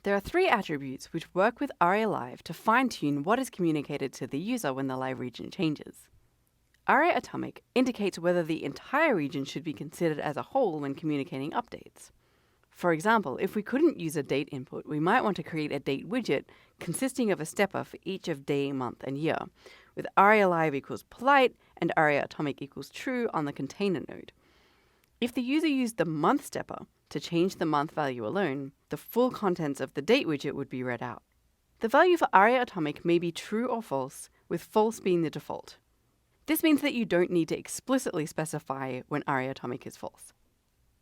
There are three attributes which work with aria-live to fine-tune what is communicated to the user when the live region changes. Aria-atomic indicates whether the entire region should be considered as a whole when communicating updates. For example, if we couldn't use a date input, we might want to create a date widget consisting of a stepper for each of day, month, and year, with aria-live equals polite and aria-atomic equals true on the container node. If the user used the month stepper to change the month value alone, the full contents of the date widget would be read out. The value for aria-atomic may be true or false, with false being the default. This means that you don't need to explicitly specify when aria-atomic is false.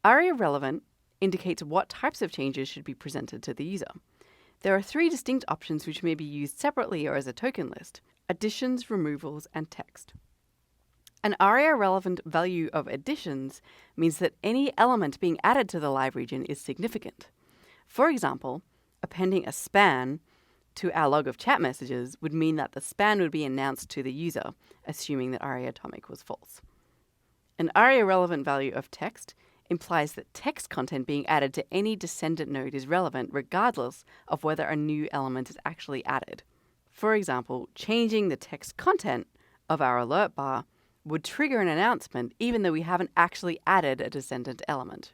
Aria-relevant indicates what types of changes should be presented to the user. There are three distinct options which may be used separately or as a token list: additions, removals, and text. An aria-relevant value of additions means that any element being added to the live region is significant. For example, appending a span to our log of chat messages would mean that the span would be announced to the user, assuming that aria-atomic was false. An aria-relevant value of text implies that text content being added to any descendant node is relevant regardless of whether a new element is actually added. For example, changing the text content of our alert bar would trigger an announcement even though we haven't actually added a descendant element.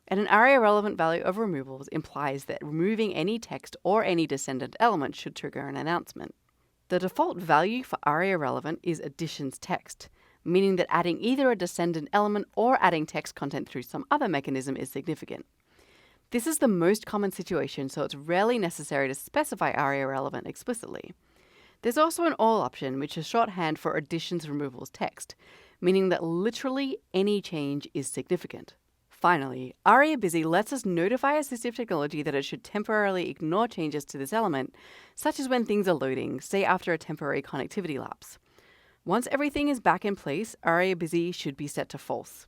And an aria-relevant value of removals implies that removing any text or any descendant element should trigger an announcement. The default value for aria-relevant is additions text, meaning that adding either a descendant element or adding text content through some other mechanism is significant. This is the most common situation, so it's rarely necessary to specify aria-relevant explicitly. There's also an all option, which is shorthand for additions removals text, meaning that literally any change is significant. Finally, aria-busy lets us notify assistive technology that it should temporarily ignore changes to this element, such as when things are loading, say after a temporary connectivity lapse. Once everything is back in place, aria-busy should be set to false.